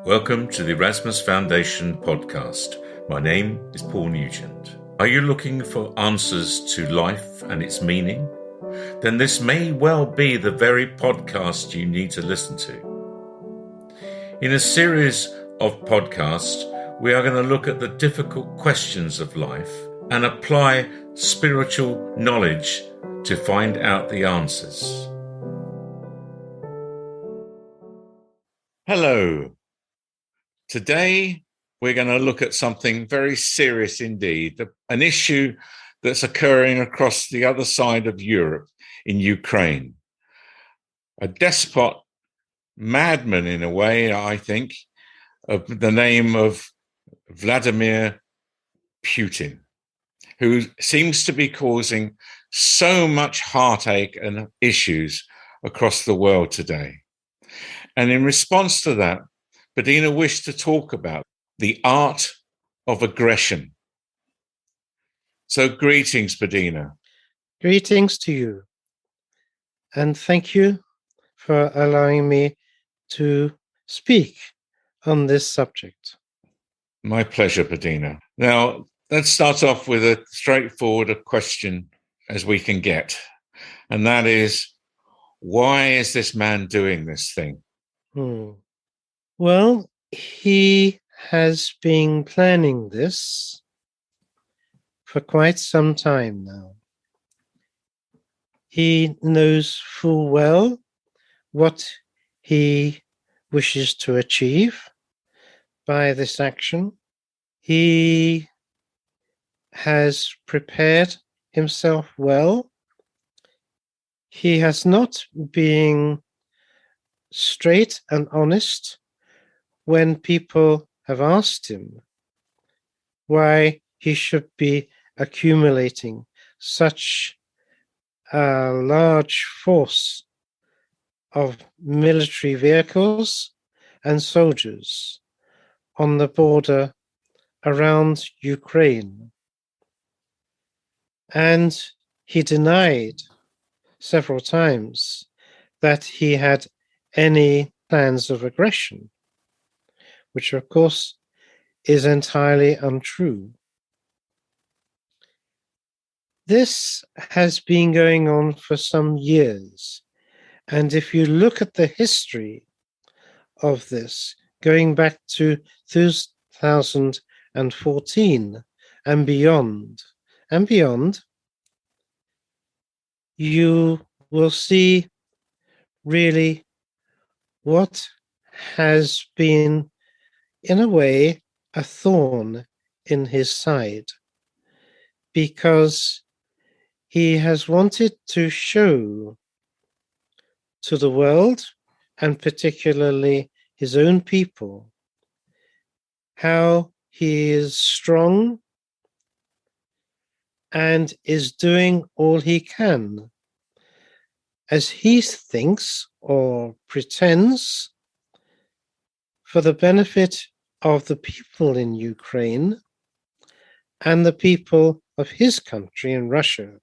Welcome to the Erasmus Foundation podcast. My name is Paul Nugent. Are you looking for answers to life and its meaning? Then this may well be the very podcast you need to listen to. In a series of podcasts, we are going to look at the difficult questions of life and apply spiritual knowledge to find out the answers. Hello. Today, we're going to look at something very serious indeed, an issue that's occurring across the other side of Europe in Ukraine. A despot, madman in a way, I think, of the name of Vladimir Putin, who seems to be causing so much heartache and issues across the world today. And in response to that, Bedina wished to talk about the art of aggression. So greetings, Bedina. Greetings to you. And thank you for allowing me to speak on this subject. My pleasure, Bedina. Now, let's start off with a straightforward question as we can get. And that is, why is this man doing this thing? Well, he has been planning this for quite some time now. He knows full well what he wishes to achieve by this action. He has prepared himself well. He has not been straight and honest when people have asked him why he should be accumulating such a large force of military vehicles and soldiers on the border around Ukraine. And he denied several times that he had any plans of aggression, which of course is entirely untrue. This has been going on for some years, and if you look at the history of this, going back to 2014 and beyond, you will see really what has been, in a way, a thorn in his side, because he has wanted to show to the world, and particularly his own people, how he is strong and is doing all he can, as he thinks or pretends, for the benefit of the people in Ukraine and the people of his country in Russia,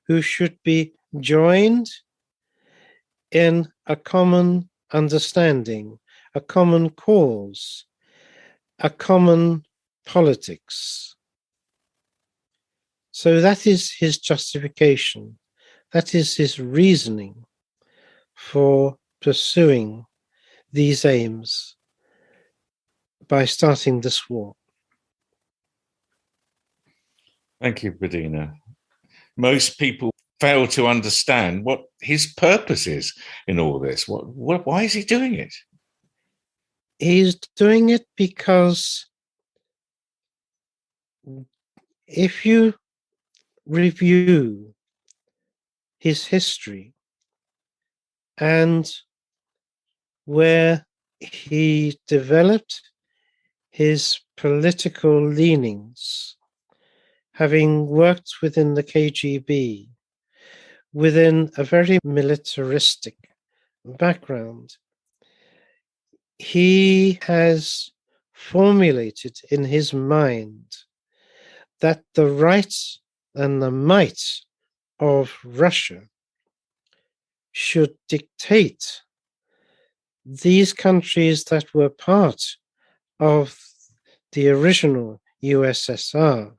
who should be joined in a common understanding, a common cause, a common politics. So that is his justification. That is his reasoning for pursuing these aims by starting this war. Thank you, Bedina. Most people fail to understand what his purpose is in all this. Why is he doing it? He's doing it because if you review his history and where he developed his political leanings, having worked within the KGB, within a very militaristic background, he has formulated in his mind that the rights and the might of Russia should dictate these countries that were part of the original USSR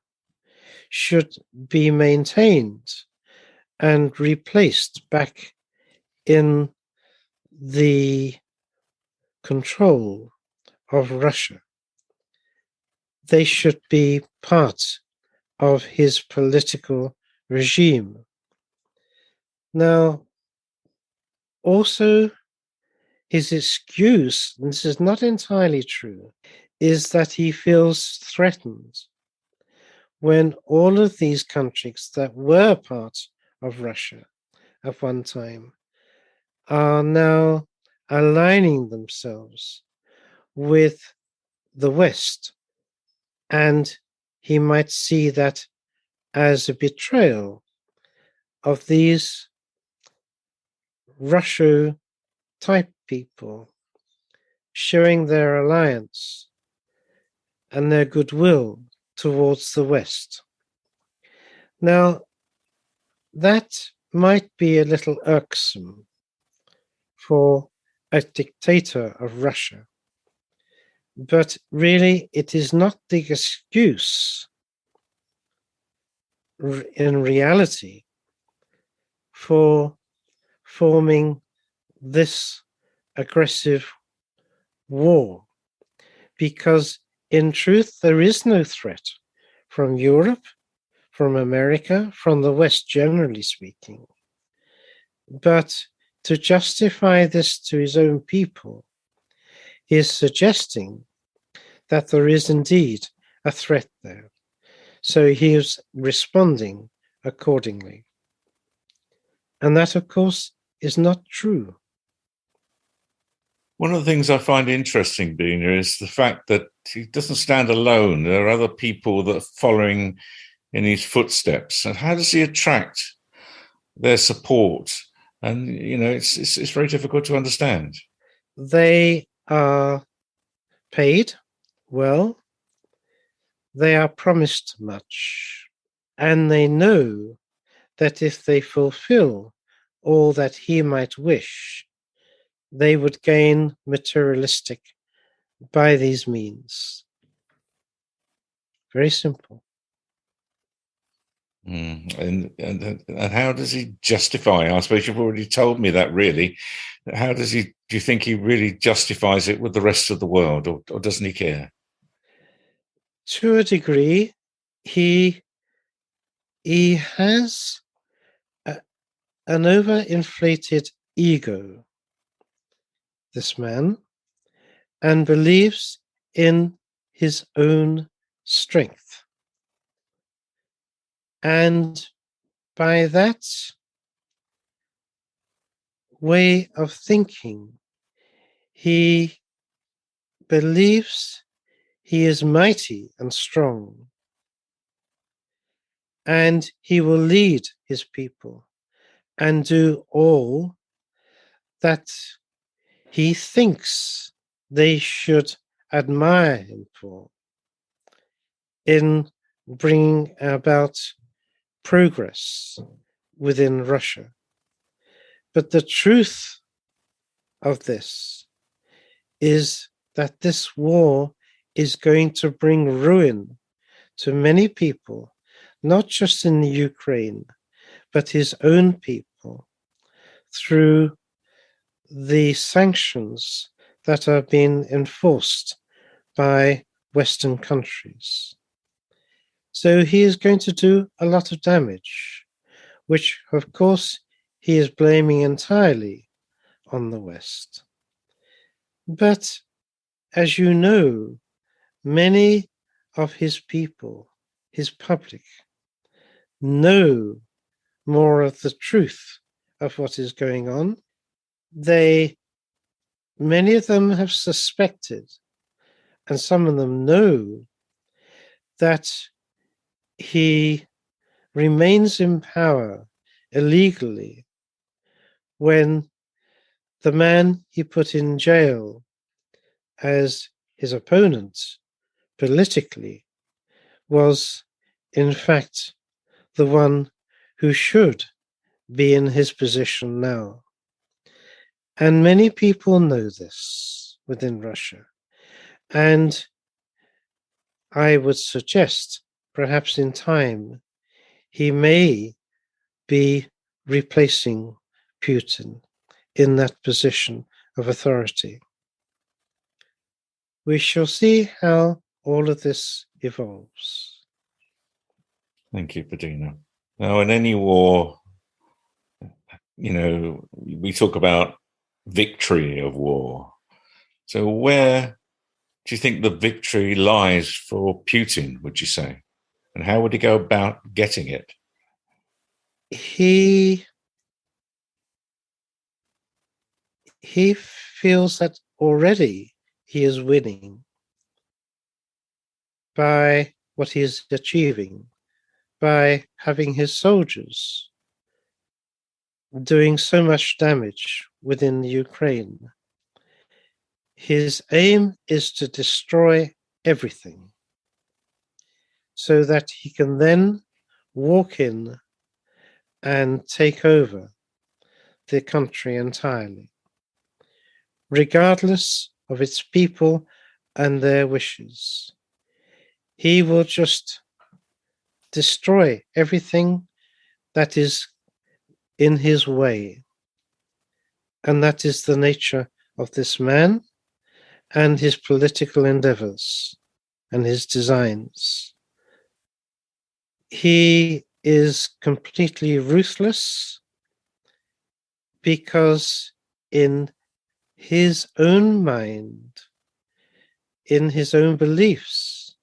should be maintained and replaced back in the control of Russia. They should be part of his political regime. Now, also, his excuse, and this is not entirely true, is that he feels threatened when all of these countries that were part of Russia at one time are now aligning themselves with the West, and he might see that as a betrayal of these Russia type people showing their alliance and their goodwill towards the West. Now, that might be a little irksome for a dictator of Russia, but really it is not the excuse in reality for forming this aggressive war, because in truth there is no threat from Europe, from America, from the West generally speaking. But to justify this to his own people, he is suggesting that there is indeed a threat there. So he is responding accordingly. And that, of course, is not true. One of the things I find interesting, Bina, is the fact that he doesn't stand alone. There are other people that are following in his footsteps. And how does he attract their support? And, it's very difficult to understand. They are paid well. They are promised much. And they know that if they fulfill all that he might wish, they would gain materialistic by these means. Very simple. And how does he justify? I suppose you've already told me that. Really, how does he? Do you think he really justifies it with the rest of the world, or doesn't he care? To a degree, he has an overinflated ego, this man, and believes in his own strength. And by that way of thinking, he believes he is mighty and strong, and he will lead his people and do all that he thinks they should admire him for in bringing about progress within Russia. But the truth of this is that this war is going to bring ruin to many people, not just in the Ukraine, but his own people, through the sanctions that are being enforced by Western countries. So he is going to do a lot of damage, which, of course, he is blaming entirely on the West. But, as you know, many of his people, his public, know more of the truth of what is going on. Many of them have suspected, and some of them know, that he remains in power illegally when the man he put in jail as his opponent politically was, in fact, the one who should be in his position now. And many people know this within Russia. And I would suggest, perhaps in time, he may be replacing Putin in that position of authority. We shall see how all of this evolves. Thank you, Padina. Now, in any war, we talk about victory of war. So where do you think the victory lies for Putin, would you say? And how would he go about getting it? He feels that already he is winning by what he is achieving, by having his soldiers doing so much damage within Ukraine. His aim is to destroy everything so that he can then walk in and take over the country entirely, regardless of its people and their wishes. He will just destroy everything that is in his way. And that is the nature of this man and his political endeavors and his designs. He is completely ruthless because in his own mind, in his own beliefs,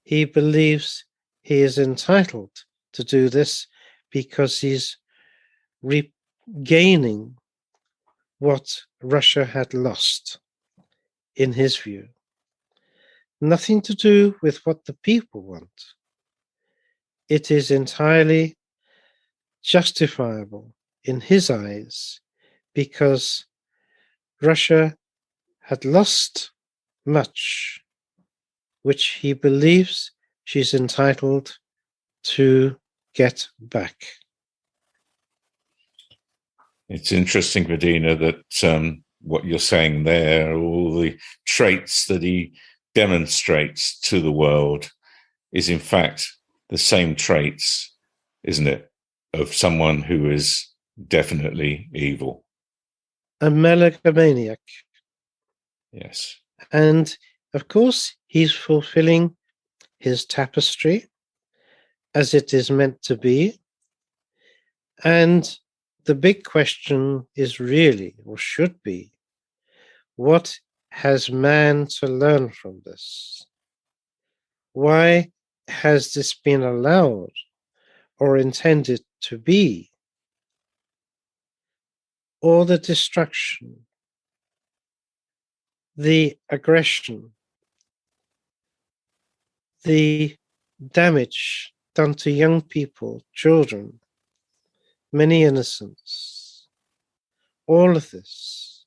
he believes he is entitled to do this because he's regaining what Russia had lost, in his view. Nothing to do with what the people want. It is entirely justifiable in his eyes because Russia had lost much, which he believes she's entitled to get back. It's interesting, Vadina, that what you're saying there, all the traits that he demonstrates to the world is in fact the same traits, isn't it, of someone who is definitely evil. A megalomaniac. Yes. And of course, he's fulfilling his tapestry as it is meant to be. And the big question is really, or should be, what has man to learn from this? Why has this been allowed or intended to be? All the destruction, the aggression, the damage done to young people, children, many innocents, all of this.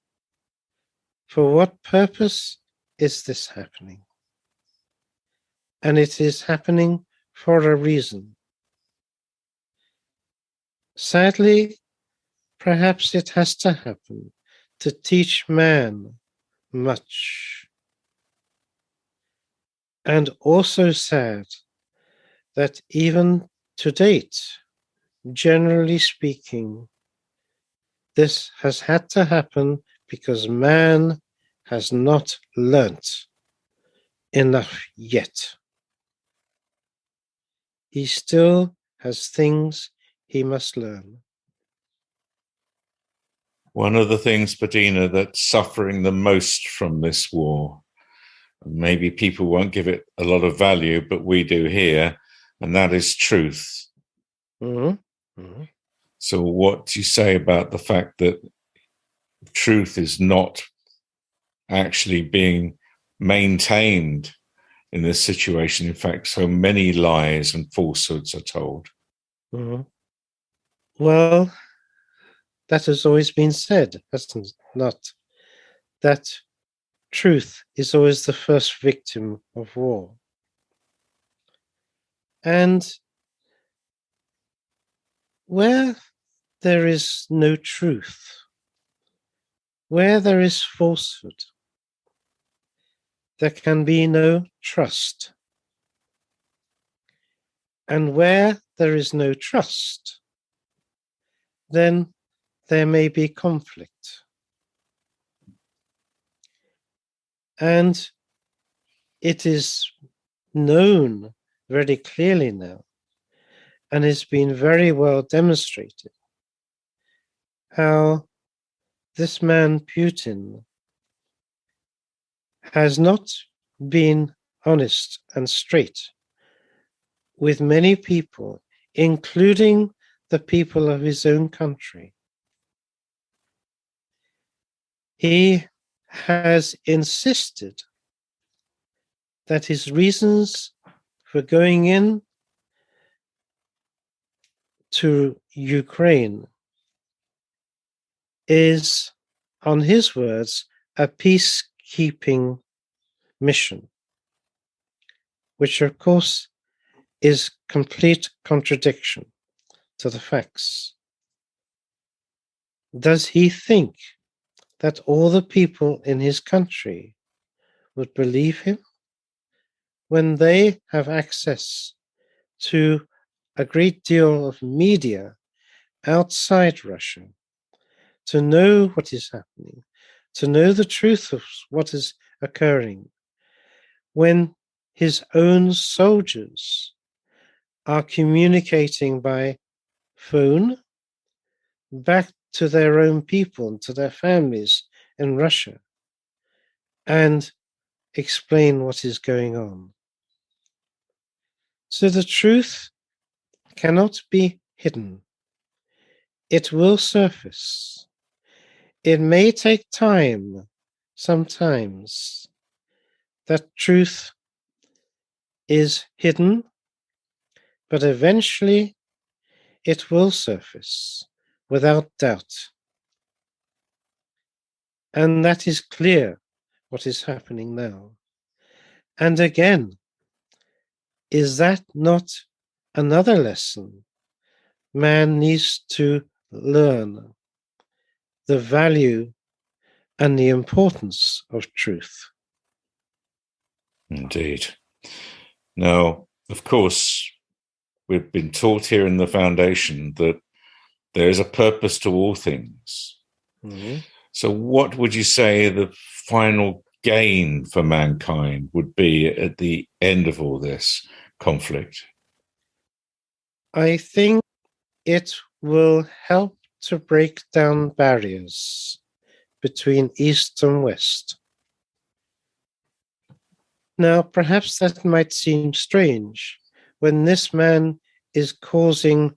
For what purpose is this happening? And it is happening for a reason. Sadly, perhaps it has to happen to teach man much. And also sad that even to date, generally speaking, this has had to happen because man has not learnt enough yet. He still has things he must learn. One of the things, Padina, that's suffering the most from this war, maybe people won't give it a lot of value, but we do here, and that is truth. Mm-hmm. Mm-hmm. So what do you say about the fact that truth is not actually being maintained in this situation? In fact, so many lies and falsehoods are told. Mm-hmm. Well, that has always been said, hasn't it? Not that truth is always the first victim of war. And where there is no truth, where there is falsehood, there can be no trust. And where there is no trust, then there may be conflict. And it is known very clearly now, and has been very well demonstrated, how this man Putin has not been honest and straight with many people, including the people of his own country. He has insisted that his reasons for going in to Ukraine is, on his words, a peacekeeping mission, which of course is complete contradiction to the facts. Does he think that all the people in his country would believe him when they have access to a great deal of media outside Russia to know what is happening, to know the truth of what is occurring, when his own soldiers are communicating by phone back to their own people and to their families in Russia and explain what is going on? So the truth cannot be hidden. It will surface. It may take time sometimes. That truth is hidden, but eventually it will surface without doubt. And that is clear what is happening now. And again, is that not another lesson man needs to learn? The value and the importance of truth. Indeed. Now, of course, we've been taught here in the foundation that there is a purpose to all things. Mm-hmm. So what would you say the final gain for mankind would be at the end of all this conflict? I think it will help to break down barriers between East and West. Now, perhaps that might seem strange when this man is causing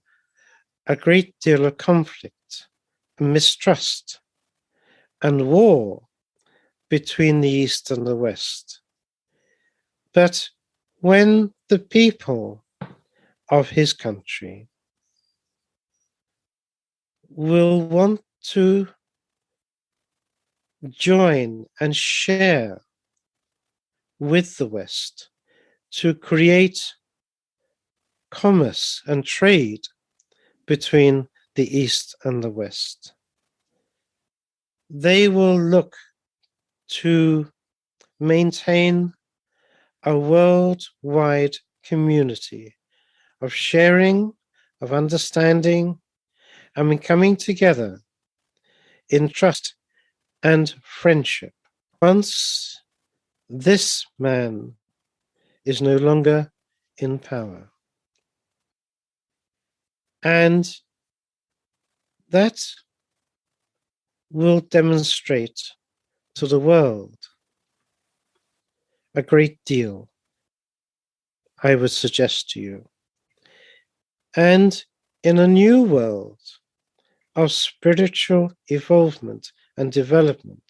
a great deal of conflict, mistrust, and war between the East and the West. But when the people of his country will want to join and share with the West to create commerce and trade between the East and the West, they will look to maintain a worldwide community of sharing, of understanding, and coming together in trust and friendship. Once this man is no longer in power. And that will demonstrate to the world a great deal, I would suggest to you. And in a new world of spiritual evolvement and development,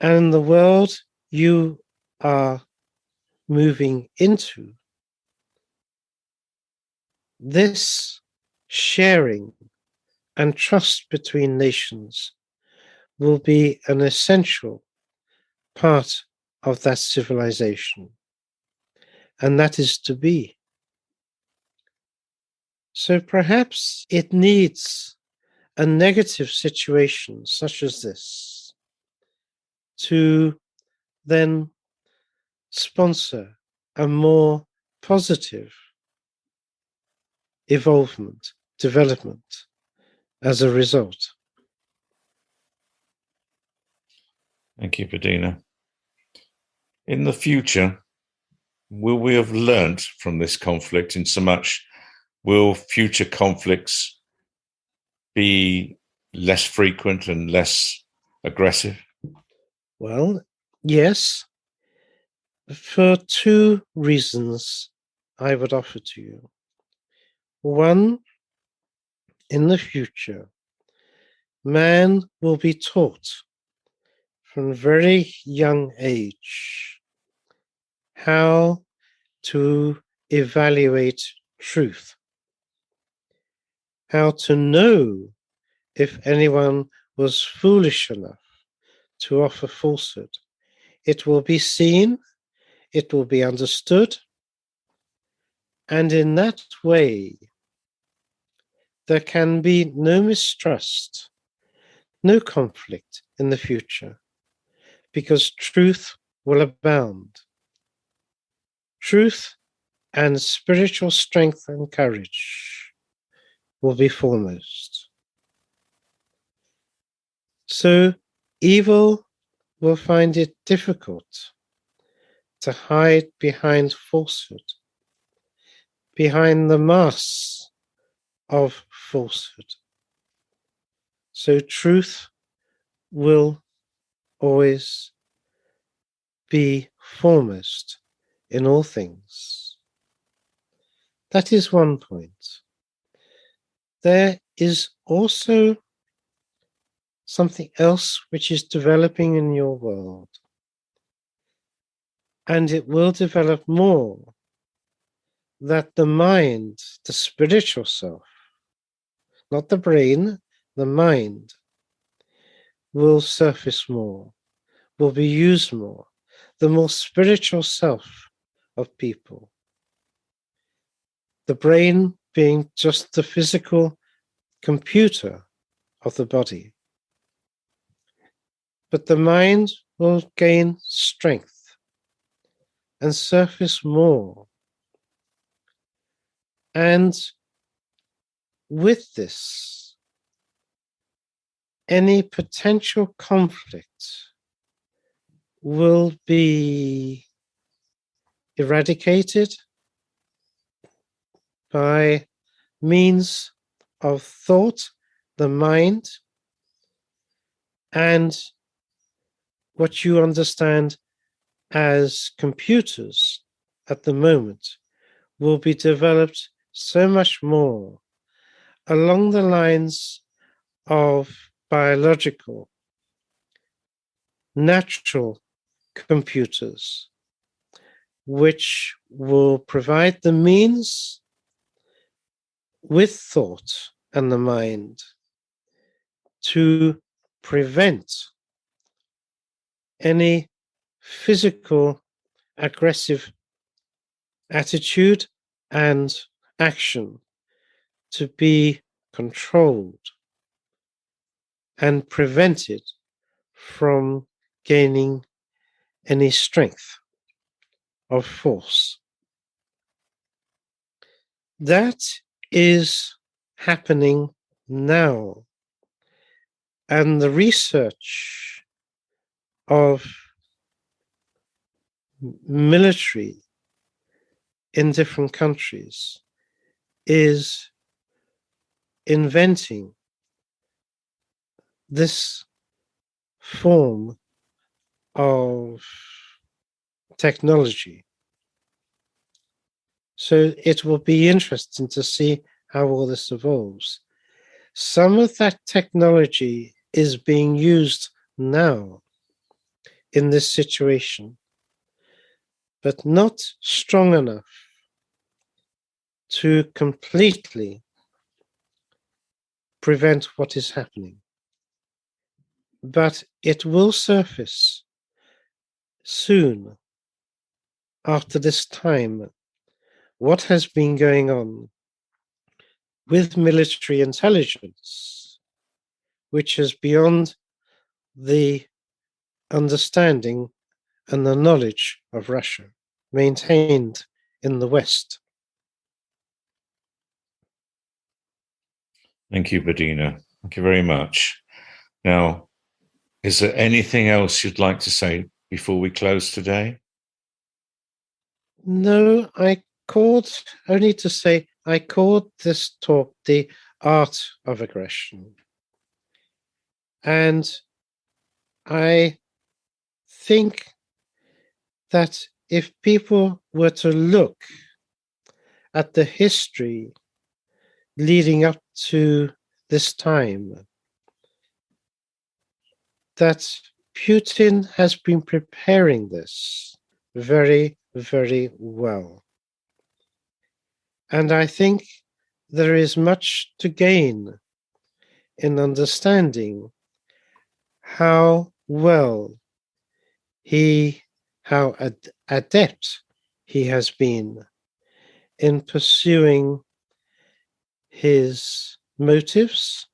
and the world you are moving into, this sharing and trust between nations will be an essential part of that civilization. And that is to be. So perhaps it needs a negative situation such as this to then sponsor a more positive evolvement, development as a result. Thank you, Padina. In the future, will we have learnt from this conflict in so much will future conflicts be less frequent and less aggressive? Well, yes, for two reasons I would offer to you. One, in the future, man will be taught from a very young age how to evaluate truth, how to know if anyone was foolish enough to offer falsehood. It will be seen, it will be understood, and in that way, there can be no mistrust, no conflict in the future, because truth will abound. Truth and spiritual strength and courage will be foremost. So evil will find it difficult to hide behind falsehood, behind the mask of falsehood. So truth will always be foremost in all things. That is one point. There is also something else which is developing in your world, and it will develop more, that the mind, the spiritual self, not the brain, the mind, will surface more, will be used more, the more spiritual self of people. The brain being just the physical computer of the body. But the mind will gain strength and surface more. And with this, any potential conflict will be eradicated by means of thought, the mind, and what you understand as computers at the moment will be developed so much more along the lines of biological, natural computers, which will provide the means with thought and the mind to prevent any physical aggressive attitude and action to be controlled and prevented from gaining any strength of force. That is happening now, and the research of military in different countries is inventing this form of technology. So it will be interesting to see how all this evolves. Some of that technology is being used now in this situation, but not strong enough to completely prevent what is happening. But it will surface soon after this time what has been going on with military intelligence which is beyond the understanding and the knowledge of Russia maintained in the West. Thank you, Bedina. Thank you very much. Now, is there anything else you'd like to say before we close today? No, I called this talk The Art of Aggression. And I think that if people were to look at the history leading up to this time, that Putin has been preparing this very, very well. And I think there is much to gain in understanding how well how adept he has been in pursuing his motives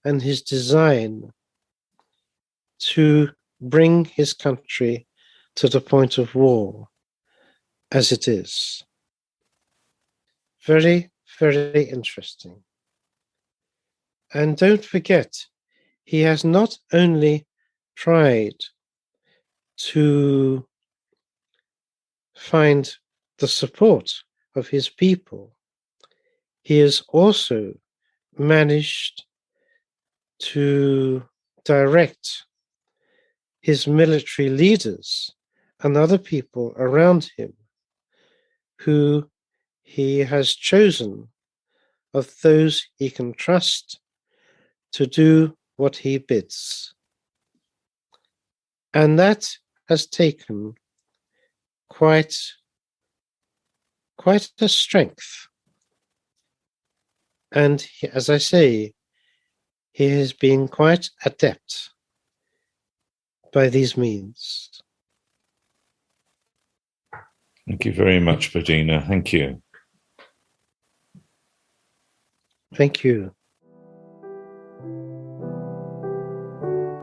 and his design to bring his country to the point of war as it is. Very, very interesting. And don't forget, he has not only tried to find the support of his people, he has also managed to direct his military leaders and other people around him who he has chosen of those he can trust to do what he bids. And that has taken quite a strength. And as I say, he has been quite adept by these means. Thank you very much, Bedina. Thank you. Thank you.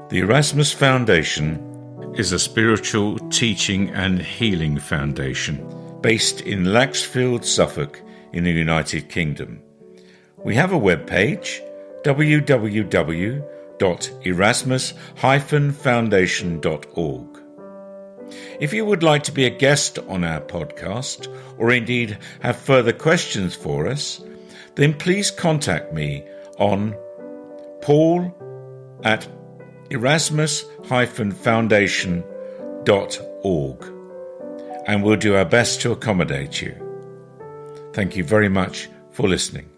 The Erasmus Foundation is a spiritual teaching and healing foundation based in Laxfield, Suffolk, in the United Kingdom. We have a webpage, www.erasmus-foundation.org. If you would like to be a guest on our podcast, or indeed have further questions for us, then please contact me on paul@erasmus-foundation.org, and we'll do our best to accommodate you. Thank you very much for listening.